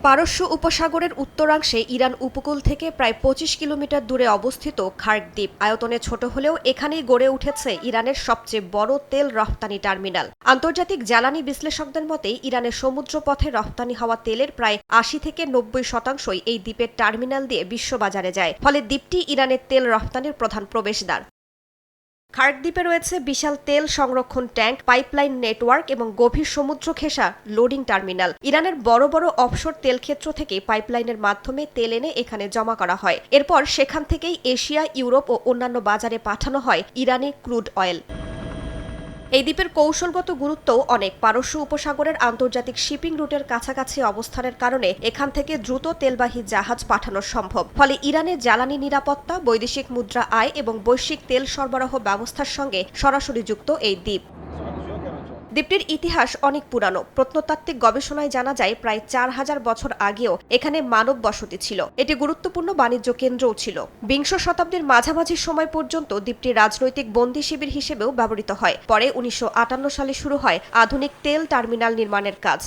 পারস্য উপসাগরের উত্তরাংশে ইরান উপকূল থেকে প্রায় ২৫ কিলোমিটার দূরে অবস্থিত খার্ক দ্বীপ আয়তনে ছোট হলেও এখানেই গড়ে উঠেছে ইরানের সবচেয়ে বড় তেল রফতানি টার্মিনাল। আন্তর্জাতিক জ্বালানি বিশ্লেষকদের মতে ইরানের সমুদ্রপথে রফতানি হওয়া তেলের প্রায় ৮০ থেকে ৯০% এই দ্বীপের টার্মিনাল দিয়ে বিশ্ববাজারে যায়, ফলে দ্বীপটি ইরানের তেল রফতানির প্রধান প্রবেশদ্বার। খার্ক দ্বীপে রয়েছে বিশাল তেল সংরক্ষণ ট্যাঙ্ক, পাইপলাইন নেটওয়ার্ক এবং গভীর সমুদ্র ঘেঁষা লোডিং টার্মিনাল। ইরানের বড় বড় অফশোর তেলক্ষেত্র থেকে পাইপলাইনের মাধ্যমে তেল এনে এখানে জমা করা হয়। এরপর সেখান থেকেই এশিয়া, ইউরোপ ও অন্যান্য বাজারে পাঠানো হয় ইরানি ক্রুড অয়েল। এই দ্বীপের কৌশলগত গুরুত্বও অনেক। পারস্য উপসাগরের আন্তর্জাতিক শিপিং রুটের কাছাকাছি অবস্থানের কারণে এখান থেকে দ্রুত তেলবাহী জাহাজ পাঠানো সম্ভব। ফলে ইরানের জ্বালানি নিরাপত্তা, বৈদেশিক মুদ্রা আয় এবং বৈশ্বিক তেল সরবরাহ ব্যবস্থার সঙ্গে সরাসরি যুক্ত এই দ্বীপ। দ্বীপটির ইতিহাস অনেক পুরানো। প্রত্নতাত্ত্বিক গবেষণায় জানা যায় প্রায় ৪,০০০ বছর আগেও এখানে মানব বসতি ছিল। এটি গুরুত্বপূর্ণ বাণিজ্য কেন্দ্রও ছিল। বিংশ শতাব্দীর মাঝামাঝি সময় পর্যন্ত দ্বীপটি রাজনৈতিক বন্দী শিবির হিসেবেও ব্যবহৃত হয়। পরে ১৯৫৮ সালে শুরু হয় আধুনিক তেল টার্মিনাল নির্মাণের কাজ।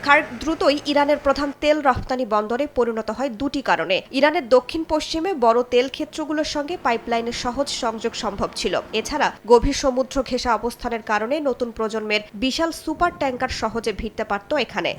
খার্ক দ্রুতই ইরানের প্রধান তেল রফতানি বন্দরে পরিণত হয় দুটি কারণে। ইরানের দক্ষিণ পশ্চিমে বড় তেল ক্ষেত্রগুলোর সঙ্গে পাইপলাইনের সহজ সংযোগ সম্ভব ছিল। এছাড়া গভীর সমুদ্র ঘেঁষা অবস্থানের কারণে নতুন প্রজন্মের বিশাল সুপার ট্যাঙ্কার সহজে ভিড়তে পারত এখানে।